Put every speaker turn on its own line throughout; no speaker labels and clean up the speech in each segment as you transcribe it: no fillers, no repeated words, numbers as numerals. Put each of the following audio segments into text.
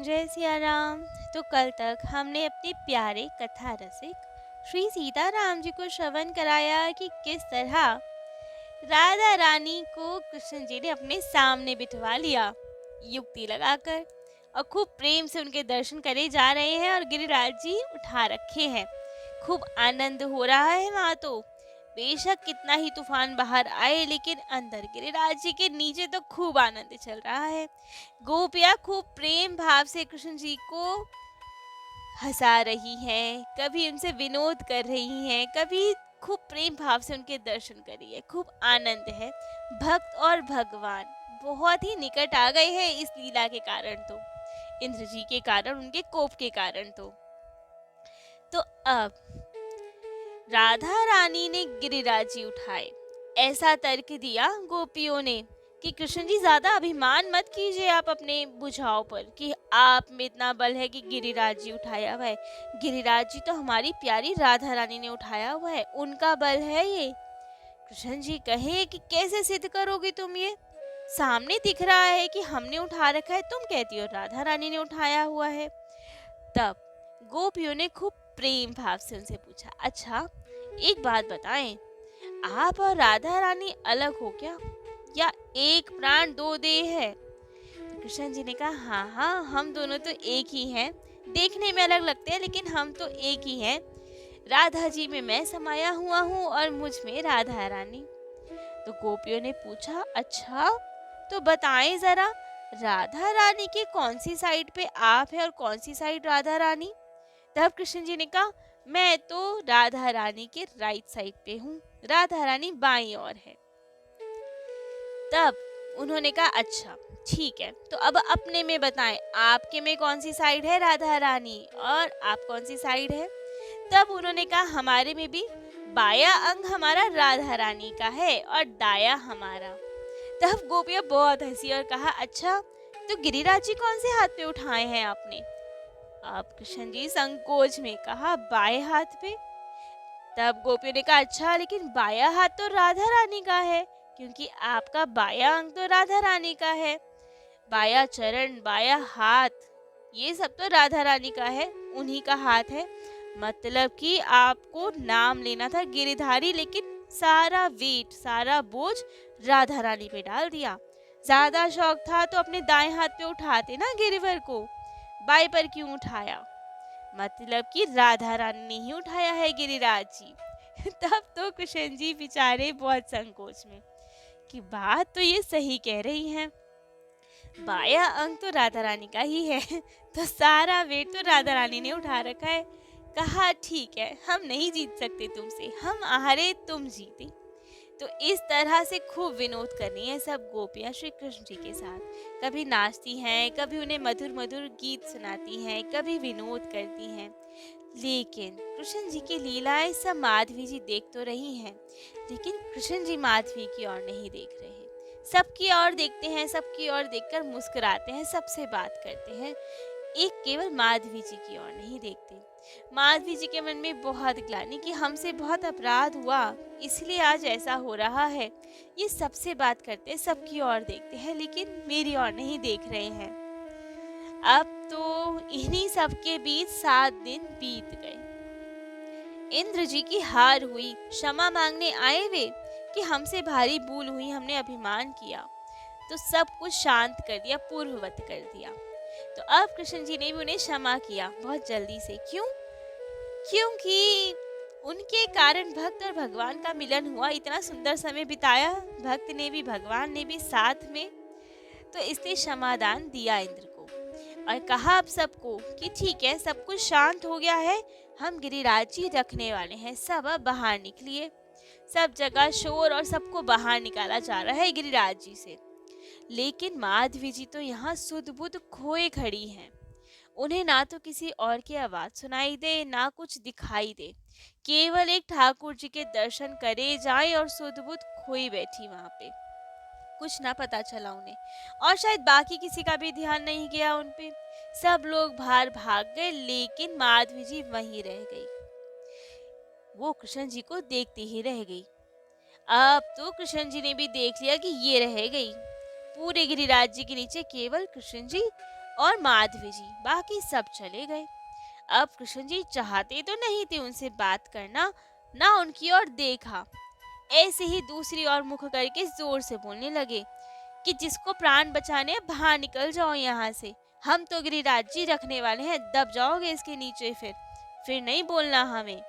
जय सिया राम। तो कल तक हमने अपने प्यारे कथा रसिक श्री सीताराम जी को श्रवण कराया कि किस तरह राधा रानी को कृष्ण जी ने अपने सामने बिठवा लिया युक्ति लगाकर, और खूब प्रेम से उनके दर्शन करे जा रहे हैं और गिरिराज जी उठा रखे हैं। खूब आनंद हो रहा है वहां तो। बेशक कितना ही तूफान बाहर आए, लेकिन अंदर गिरिराज जी के नीचे तो खूब आनंद चल रहा है। गोपियां खूब प्रेम भाव से कृष्ण जी को हंसा रही हैं, कभी उनसे विनोद कर रही हैं, कभी खूब प्रेम भाव से उनके दर्शन कर रही है। खूब आनंद है। भक्त और भगवान बहुत ही निकट आ गए हैं इस लीला के कारण तो, इंद्र जी के कारण, उनके कोप के कारण तो अब राधा रानी ने गिरिराज जी उठाए। ऐसा तर्क दिया गोपियों ने कि कृष्ण जी ज्यादा अभिमान मत कीजिए आप अपने बुझाव पर कि आप में इतना बल है कि गिरिराज जी उठाया हुआ है। गिरिराज जी तो हमारी प्यारी राधा रानी ने उठाया हुआ है, उनका बल है ये। कृष्ण जी कहे कि कैसे सिद्ध करोगे तुम ये? सामने दिख रहा है कि हमने उठा रखा है, तुम कहती हो राधा रानी ने उठाया हुआ है। तब गोपियों ने खूब प्रेम भाव से उनसे पूछा, अच्छा एक बात बताएं, आप और राधा रानी अलग हो क्या, या एक प्राण दो देह है? तो कृष्ण जी ने कहा, हाँ हाँ, हम दोनों तो एक ही हैं। देखने में अलग लगते हैं लेकिन हम तो एक ही हैं। राधा जी में मैं समाया हुआ हूँ और मुझ में राधा रानी। तो गोपियों ने पूछा, अच्छा तो बताएं जरा, राधा रानी के कौन सी साइड पे आप है और कौन सी साइड राधा रानी? तब कृष्ण जी ने कहा, मैं तो राधा रानी के राइट साइड पे हूँ, राधा रानी बाईं ओर है। तब उन्होंने कहा, अच्छा ठीक है, तो अब अपने में बताएं, आपके में कौन सी साइड है राधा रानी और आप कौन सी साइड है? तब उन्होंने कहा, हमारे में भी बाया अंग हमारा राधा रानी का है और दाया हमारा। तब गोपियां बहुत हंसी और कहा, अच्छा तो गिरिराज जी कौन से हाथ पे उठाए हैं आपने? अब कृष्ण जी संकोच में कहा, बाएं हाथ पे। तब गोपियों ने कहा, अच्छा लेकिन बाया हाथ तो राधा रानी का है, क्योंकि आपका बाया अंग तो राधा रानी का है। बाया चरण, बाया हाथ, ये सब तो राधा रानी का है, उन्हीं का हाथ है। मतलब कि आपको नाम लेना था गिरिधारी, लेकिन सारा वेट, सारा बोझ राधा रानी पे डाल दिया। ज्यादा शौक था तो अपने दाएं हाथ पे उठाते ना गिरिवर को, बाएं पर क्यों उठाया? मतलब कि राधा रानी ने ही उठाया है गिरिराज जी। तब तो कृष्ण जी बेचारे बहुत संकोच में कि बात तो ये सही कह रही हैं, बाया अंग तो राधा रानी का ही है, तो सारा वेट तो राधा रानी ने उठा रखा है। कहा, ठीक है, हम नहीं जीत सकते तुमसे, हम हारे तुम जीते। तो इस तरह से खूब विनोद करनी है सब गोपियां श्री कृष्ण जी के साथ। कभी नाचती हैं, कभी उन्हें मधुर मधुर गीत सुनाती हैं, कभी विनोद करती हैं। लेकिन कृष्ण जी की लीलाएं सब माधवी जी देख तो रही हैं, लेकिन कृष्ण जी माधवी की ओर नहीं देख रहे। सबकी ओर देखते हैं, सबकी ओर देखकर मुस्कुराते हैं, सबसे बात करते हैं, एक केवल माधवी जी की ओर नहीं देखते। माधवी जी के मन में बहुत ग्लानि कि हमसे बहुत अपराध हुआ, इसलिए आज ऐसा हो रहा है। ये सबसे बात करते हैं, सबकी ओर देखते हैं, लेकिन मेरी ओर नहीं देख रहे हैं। अब तो इन्हीं सब के बीच 7 दिन बीत गए। इंद्र जी की हार हुई, क्षमा मांगने आए वे कि हमसे भारी भूल हुई, हमने अभिमान किया। तो सब कुछ शांत कर दिया, पूर्ववत कर दिया। तो अब कृष्ण जी ने भी उन्हें क्षमा किया बहुत जल्दी से। क्यों? क्योंकि उनके कारण भक्त और भगवान का मिलन हुआ, इतना सुंदर समय बिताया भक्त ने भी भगवान ने भी साथ में। तो इसने क्षमादान दिया इंद्र को और कहा अब सबको कि ठीक है, सब कुछ शांत हो गया है, हम गिरिराज जी रखने वाले हैं, सब अब बाहर निकलिए। सब जगह शोर और सबको बाहर निकाला जा रहा है गिरिराज जी से। लेकिन माधवी जी तो यहाँ सुध बुध खोए खड़ी हैं। उन्हें ना तो किसी और की आवाज सुनाई दे, ना कुछ दिखाई दे, केवल एक ठाकुर जी के दर्शन करे जाए और सुध बुध खोई बैठी वहां पे। कुछ ना पता चला उन्हें, और शायद बाकी किसी का भी ध्यान नहीं गया उन पे। सब लोग बाहर भाग गए, लेकिन माधवी जी वहीं रह गई। वो कृष्ण जी को देखती ही रह गई। अब तो कृष्ण जी ने भी देख लिया कि ये रह गई। पूरे गिरिराज जी के नीचे केवल कृष्ण जी और माधवी जी, बाकी सब चले गए। अब कृष्ण जी चाहते तो नहीं थे उनसे बात करना, ना उनकी ओर देखा। ऐसे ही दूसरी ओर मुख करके जोर से बोलने लगे कि जिसको प्राण बचाने हैं, बाहर निकल जाओ यहाँ से। हम तो गिरिराज जी रखने वाले हैं, दब जाओगे इसके नीचे, फिर नहीं बोलना हमें।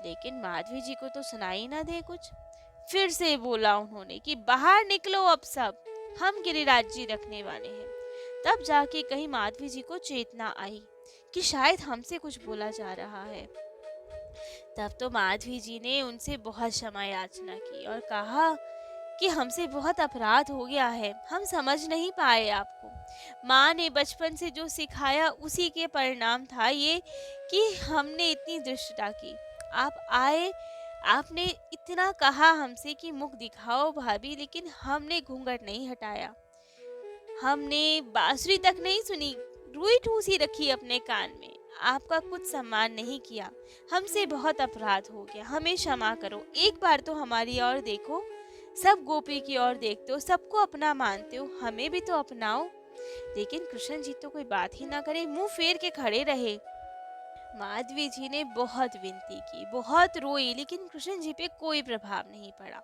लेकिन माधवी जी को तो सुनाई ना दे कुछ। फिर से बोला उन्होंने कि बाहर निकलो अब सब, हम गिरिराज जी रखने वाले हैं। तब जाके कहीं माधवी जी को चेतना आई कि शायद हमसे कुछ बोला जा रहा है। तब तो माधवी जी ने उनसे बहुत क्षमा याचना की और कहा कि हमसे बहुत अपराध हो गया है, हम समझ नहीं पाए आपको। माँ ने बचपन से जो सिखाया उसी के परिणाम था ये कि हमने इतनी दुष्टता की। आप आए, आपने इतना कहा हमसे कि मुख दिखाओ भाभी, लेकिन हमने घूंघट नहीं हटाया, हमने बांसुरी तक नहीं सुनी, रुई ठूसी रखी अपने कान में, आपका कुछ सम्मान नहीं किया। हमसे बहुत अपराध हो गया, हमें क्षमा करो। एक बार तो हमारी ओर देखो, सब गोपी की ओर देखते हो, सबको अपना मानते हो, हमें भी तो अपनाओ। लेकिन कृष्ण जी तो कोई बात ही ना करे, मुंह फेर के खड़े रहे। माधवी जी ने बहुत विनती की, बहुत रोई, लेकिन कृष्ण जी पे कोई प्रभाव नहीं पड़ा।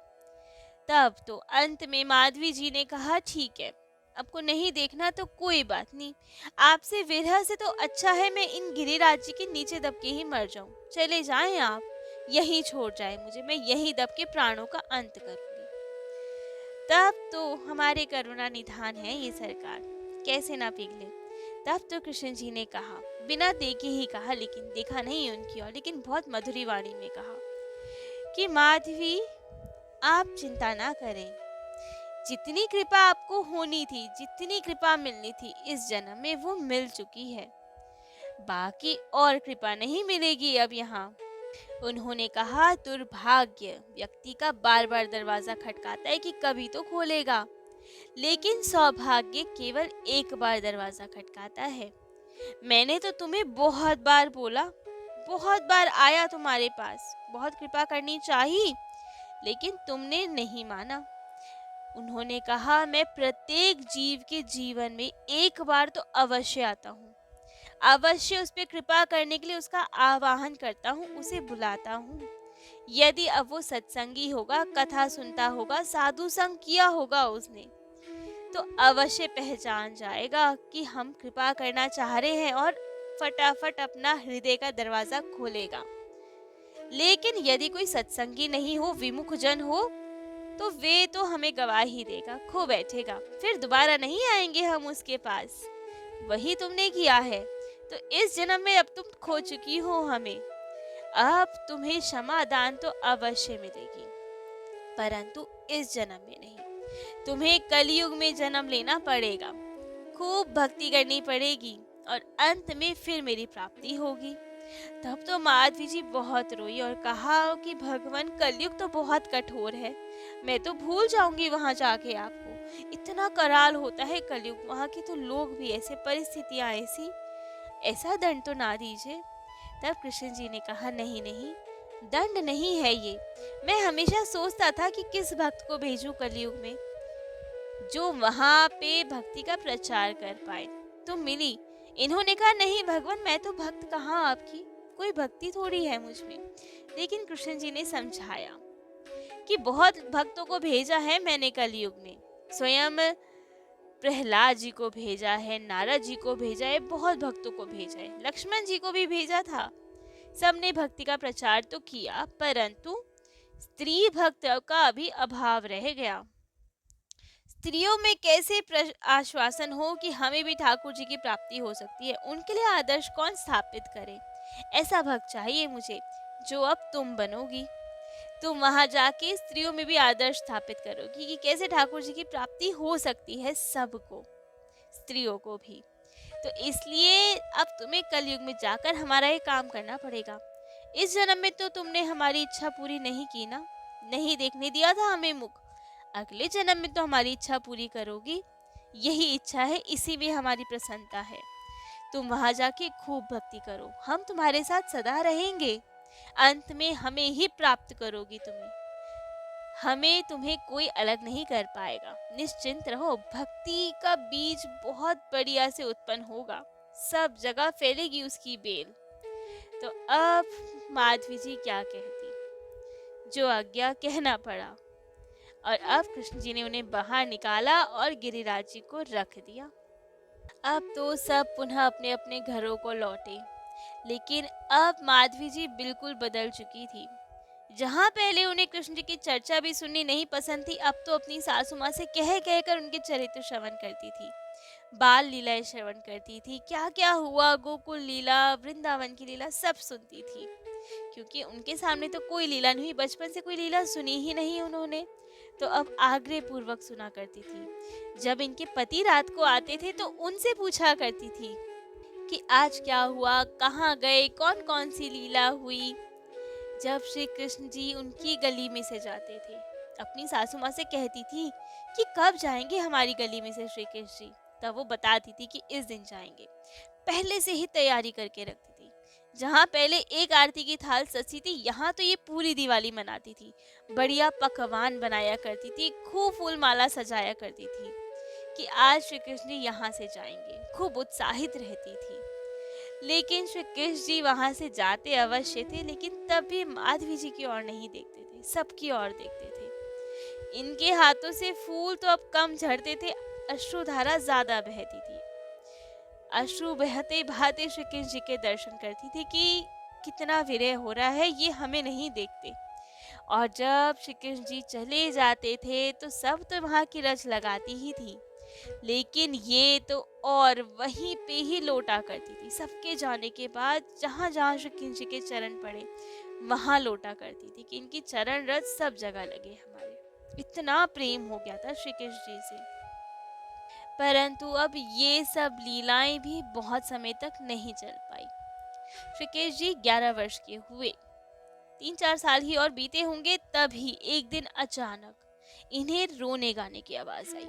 तब तो अंत में माधवी जी ने कहा ठीक है, आपको नहीं देखना तो कोई बात नहीं, आपसे विरह से तो अच्छा है मैं इन गिरिराज जी के नीचे दब के ही मर जाऊं। चले जाएं आप, यही छोड़ जाए मुझे, मैं यही दब के प्राणों का अंत करूंगी। तब तो हमारे करुणा निधान है ये सरकार, कैसे ना पिघले। तब तो कृष्ण जी ने कहा, बिना देखे ही कहा, लेकिन देखा नहीं उनकी ओर, लेकिन बहुत मधुरी वाणी में कहा कि माधवी आप चिंता ना करें, जितनी कृपा आपको होनी थी, जितनी कृपा मिलनी थी इस जन्म में वो मिल चुकी है, बाकी और कृपा नहीं मिलेगी अब यहाँ। उन्होंने कहा दुर्भाग्य व्यक्ति का बार बार दरवाजा खटकाता है कि कभी तो खोलेगा, लेकिन सौभाग्य केवल एक बार दरवाजा खटकाता है। मैंने तो तुम्हें बहुत बार बोला, बहुत बार आया तुम्हारे पास, बहुत कृपा करनी चाहिए, लेकिन तुमने नहीं माना। उन्होंने कहा मैं प्रत्येक जीव के जीवन में एक बार तो अवश्य आता हूँ, अवश्य उस पर कृपा करने के लिए उसका आवाहन करता हूँ, उसे बुलाता हूँ। यदि अब वो सत्संगी होगा, कथा सुनता होगा, साधु संग किया होगा उसने, तो अवश्य पहचान जाएगा कि हम कृपा करना चाह रहे हैं और फटाफट अपना हृदय का दरवाजा खोलेगा। लेकिन यदि कोई सत्संगी नहीं हो, विमुख जन हो, तो वे तो हमें गवा ही देगा, खो बैठेगा, फिर दोबारा नहीं आएंगे हम उसके पास। वही तुमने किया है, तो इस जन्म में अब तुम खो चुकी हो हमें, अब तुम्हें क्षमा दान तो अवश्य मिलेगी, परंतु इस जन्म में नहीं, तुम्हें कलयुग में जन्म लेना पड़ेगा, खूब भक्ति करनी पड़ेगी और अंत में फिर मेरी प्राप्ति होगी। तब तो माधवी जी बहुत रोई और कहा कि भगवान कलयुग तो बहुत कठोर है, मैं तो भूल जाऊंगी वहां जाके आपको, इतना कराल होता है कलयुग, वहां के तो लोग भी ऐसे, परिस्थितियां ऐसी, ऐसा दंड तो ना दीजिए। तब कृष्ण जी ने कहा नहीं नहीं, दंड नहीं है ये, मैं हमेशा सोचता था कि किस भक्त को भेजूं कलयुग में जो वहां पे भक्ति का प्रचार कर पाए, तो मिली। इन्होंने कहा नहीं भगवान, मैं तो भक्त कहाँ आपकी, कोई भक्ति थोड़ी है मुझ में। लेकिन कृष्ण जी ने समझाया कि बहुत भक्तों को भेजा है मैंने कलयुग में, स्वयं प्रहलाद जी को भेजा है, नारद जी को भेजा है, बहुत भक्तों को भेजा है, लक्ष्मण जी को भी भेजा था, सबने भक्ति का प्रचार तो किया, परंतु स्त्री भक्त का अभी अभाव रह गया। स्त्रियों में कैसे आश्वासन हो कि हमें भी ठाकुर जी की प्राप्ति हो सकती है, उनके लिए आदर्श कौन स्थापित करे। ऐसा भक्त चाहिए मुझे, जो अब तुम बनोगी, तुम वहां जाके स्त्रियों में भी आदर्श स्थापित करोगी कि कैसे ठाकुर जी की प्राप्ति हो सकती है सबको, स्त्रियों को भी। तो इसलिए अब तुम्हें कलयुग में जाकर हमारा ये काम करना पड़ेगा। इस जन्म में तो तुमने हमारी इच्छा पूरी नहीं की ना, नहीं देखने दिया था हमें मुख, अगले जन्म में तो हमारी इच्छा पूरी करोगी, यही इच्छा है, इसी में हमारी प्रसन्नता है। तुम वहां जाके खूब भक्ति करो, हम तुम्हारे साथ सदा रहेंगे, अंत में हमें ही प्राप्त करोगी तुम्हें, हमें तुम्हें कोई अलग नहीं कर पाएगा, निश्चिंत रहो, भक्ति का बीज बहुत बढ़िया से उत्पन्न होगा, सब जगह फैलेगी उसकी बेल। तो अब माधवी जी क्या कहती, जो आज्ञा कहना पड़ा। और अब कृष्ण जी ने उन्हें बाहर निकाला और गिरिराज जी को रख दिया। अब तो सब पुनः अपने अपने घरों को लौटे, लेकिन अब माधवी जी बिल्कुल बदल चुकी थी। जहाँ पहले उन्हें कृष्ण जी की चर्चा भी सुननी नहीं पसंद थी, अब तो अपनी सासू माँ से कह कह कर उनके चरित्र श्रवण करती थी, बाल लीलाएं श्रवण करती थी, क्या क्या हुआ, गोकुल लीला, वृंदावन की लीला सब सुनती थी, क्योंकि उनके सामने तो कोई लीला नहीं हुई, बचपन से कोई लीला सुनी ही नहीं उन्होंने, तो अब आग्रह पूर्वक सुना करती थी। जब इनके पति रात को आते थे तो उनसे पूछा करती थी कि आज क्या हुआ, कहाँ गए, कौन कौन सी लीला हुई। जब श्री कृष्ण जी उनकी गली में से जाते थे, अपनी सासू माँ से कहती थी कि कब जाएंगे हमारी गली में से श्री कृष्ण जी, तब वो बताती थी कि इस दिन जाएंगे। पहले से ही तैयारी करके रखती थी। जहाँ पहले एक आरती की थाल सजी थी, यहाँ तो ये पूरी दिवाली मनाती थी, बढ़िया पकवान बनाया करती थी, खूब फूल माला सजाया करती थी कि आज श्री कृष्ण जी यहाँ से जाएंगे, खूब उत्साहित रहती थी। लेकिन श्री कृष्ण जी वहां से जाते अवश्य थे, लेकिन तब भी माधवी जी की ओर नहीं देखते थे, सबकी ओर देखते थे। इनके हाथों से फूल तो अब कम झड़ते थे, अश्रुधारा ज्यादा बहती थी। अश्रु बहते बहाते श्री कृष्ण जी के दर्शन करती थी कि कितना विरह हो रहा है, ये हमें नहीं देखते। और जब श्री कृष्ण जी चले जाते थे तो सब तो वहां की रच लगाती ही थी, लेकिन ये तो और वहीं पे ही लौटा करती थी। सबके जाने के बाद जहाँ जहाँ श्री कृष्ण जी के चरण पड़े वहां लौटा करती थी कि इनकी चरण रज सब जगह लगे हमारे। इतना प्रेम हो गया था श्री कृष्ण जी से। परंतु अब ये सब लीलाएं भी बहुत समय तक नहीं चल पाई। श्री कृष्ण जी 11 वर्ष के हुए, 3-4 साल ही और बीते होंगे, तभी एक दिन अचानक इन्हें रोने गाने की आवाज आई।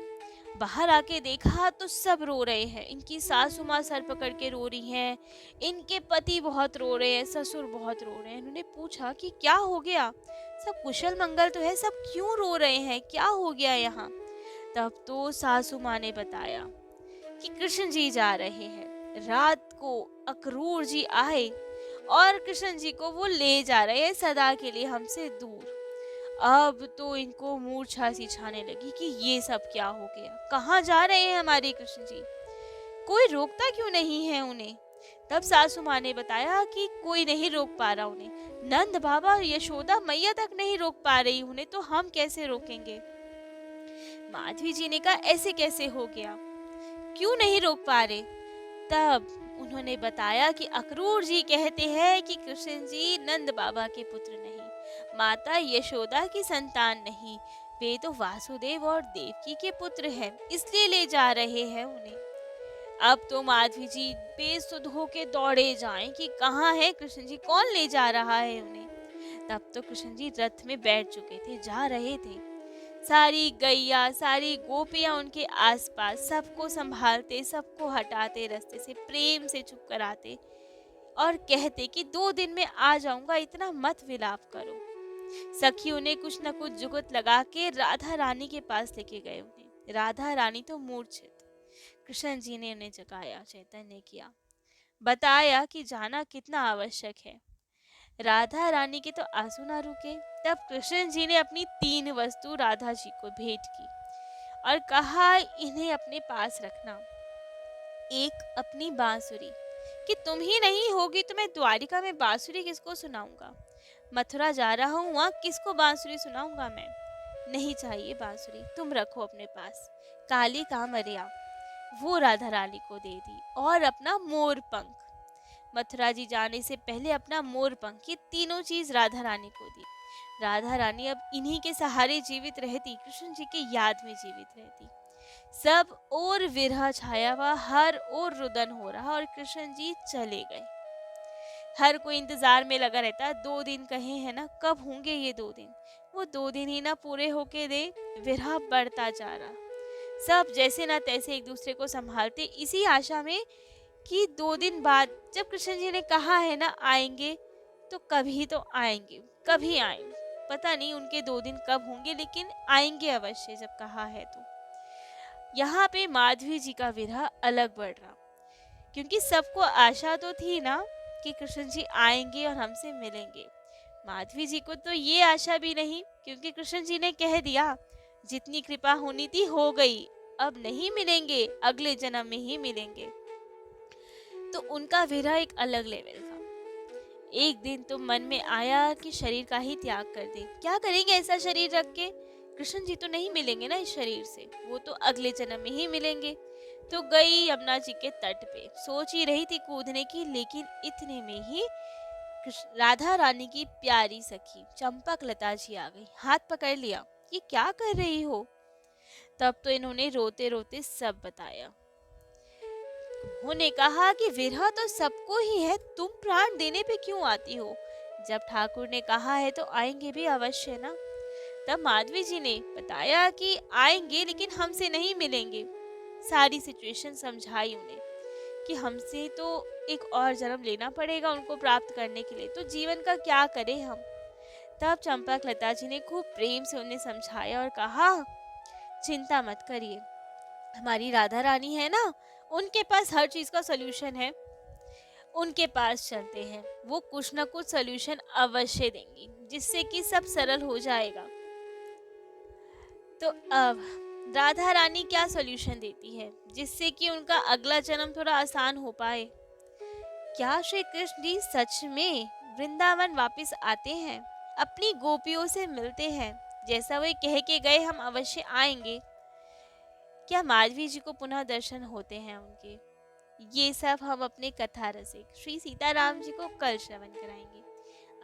बाहर आके देखा तो सब रो रहे हैं, इनकी सासू माँ सर पकड़ के रो रही हैं, इनके पति बहुत रो रहे हैं, ससुर बहुत रो रहे हैं। उन्होंने पूछा कि क्या हो गया, सब कुशल मंगल तो है, सब क्यों रो रहे हैं, क्या हो गया यहाँ। तब तो सासू माँ ने बताया कि कृष्ण जी जा रहे हैं, रात को अक्रूर जी आए और कृष्ण जी को वो ले जा रहे हैं सदा के लिए हमसे दूर। अब तो इनको मूर्छा सी छाने लगी कि ये सब क्या हो गया, कहाँ जा रहे हैं हमारे कृष्ण जी, कोई रोकता क्यों नहीं है उन्हें। तब सासू माँ ने बताया कि कोई नहीं रोक पा रहा उन्हें, नंद बाबा यशोदा मैया तक नहीं रोक पा रही उन्हें, तो हम कैसे रोकेंगे। माधवी जी ने कहा ऐसे कैसे हो गया, क्यों नहीं रोक पा रहे। तब उन्होंने बताया कि अक्रूर जी कहते हैं कि कृष्ण जी नंद बाबा के पुत्र नहीं, माता यशोदा की संतान नहीं, वे तो वासुदेव और देवकी के पुत्र हैं, इसलिए ले जा रहे हैं उन्हें। अब तो माधवी जी बेसुध होके दौड़े जाएं कि कहाँ है कृष्ण जी, कौन ले जा रहा है उन्हें। तब तो कृष्ण जी रथ में बैठ चुके थे, जा रहे थे। सारी गैया सारी गोपियां उनके आसपास, सबको संभालते, सबको हटाते, रास्ते से प्रेम से चुप कराते और कहते कि 2 दिन में आ जाऊंगा, इतना मत विलाप करो। सखी उन्हें कुछ न कुछ जुगत लगा के राधा रानी के पास लेके गए उन्हें। राधा रानी तो मूर्छित। कृष्ण जी ने उन्हें जगाया, चैतन्य किया, बताया कि जाना कितना आवश्यक है। राधा रानी के तो आंसू ना रुके। तब कृष्ण जी ने अपनी 3 वस्तु राधा जी को भेंट की और कहा इन्हें अपने पास रखना। एक अपनी बांसुरी कि तुम ही नहीं होगी तो मैं द्वारिका में बांसुरी किसको सुनाऊंगा, मथुरा जा रहा हूँ वहाँ किसको बांसुरी सुनाऊंगा मैं, नहीं चाहिए बांसुरी, तुम रखो अपने पास। काली कामरिया वो राधा रानी को दे दी और अपना मोर पंख, मथुरा जी जाने से पहले अपना मोर पंख, ये तीनों चीज राधा रानी को दी। राधा रानी अब इन्हीं के सहारे जीवित रहती, कृष्ण जी की याद में जीवित रहती। सब और विरह छाया हुआ, हर और रुदन हो रहा और कृष्ण जी चले गए। हर कोई इंतजार में लगा रहता, 2 दिन कहे हैं ना, कब होंगे ये 2 दिन। वो 2 दिन ही ना पूरे होके दे, विरह बढ़ता जा रहा। सब जैसे ना तैसे एक दूसरे को संभालते, इसी आशा में कि 2 दिन बाद जब कृष्ण जी ने कहा है ना आएंगे, तो कभी तो आएंगे, कभी आएंगे, पता नहीं उनके 2 दिन कब होंगे, लेकिन आएंगे अवश्य जब कहा है तो। यहाँ पे माधवी जी का विरह अलग बढ़ रहा, क्योंकि सबको आशा तो थी ना कि कृष्ण जी आएंगे और हमसे मिलेंगे। माधवी जी को तो ये आशा भी नहीं, क्योंकि कृष्ण जी ने कह दिया जितनी कृपा होनी थी हो गई, अब नहीं मिलेंगे, अगले जन्म में ही मिलेंगे। तो उनका विरह एक अलग लेवल था। एक दिन तो मन में आया कि शरीर का ही त्याग कर दे, क्या करेंगे ऐसा शरीर रख के, कृष्ण जी तो नहीं मिलेंगे ना इस शरीर से, वो तो अगले जन्म में ही मिलेंगे। तो गई यमुना जी के तट पे, सोच ही रही थी कूदने की, लेकिन इतने में ही राधा रानी की प्यारी सखी चंपक लता जी आ गई, हाथ पकड़ लिया, ये क्या कर रही हो। तब तो इन्होंने रोते रोते सब बताया। उन्होंने कहा कि विरह तो सबको ही है, तुम प्राण देने पे क्यों आती हो, जब ठाकुर ने कहा है तो आएंगे भी अवश्य ना। तब माधवी जी ने बताया कि आएंगे लेकिन हमसे नहीं मिलेंगे। सारी सिचुएशन समझाई उन्हें कि हमसे तो एक और जन्म लेना पड़ेगा उनको प्राप्त करने के लिए, तो जीवन का क्या करें हम। तब चंपक लता जी ने खूब प्रेम से उन्हें समझाया और कहा चिंता मत करिए, हमारी राधा रानी है ना, उनके पास हर चीज का सोल्यूशन है, उनके पास चलते हैं, वो कुछ ना कुछ सोल्यूशन अवश्य देंगी जिससे कि सब सरल हो जाएगा। तो अब राधा रानी क्या सोल्यूशन देती है जिससे कि उनका अगला जन्म थोड़ा आसान हो पाए। क्या श्री कृष्ण जी सच में वृंदावन वापस आते हैं, अपनी गोपियों से मिलते हैं, जैसा वे कह के गए हम अवश्य आएंगे। क्या माधवी जी को पुनः दर्शन होते हैं उनके, ये सब हम अपने कथा रसिक श्री सीताराम जी को कल श्रवण कराएंगे।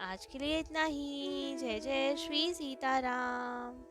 आज के लिए इतना ही। जय जय श्री सीताराम।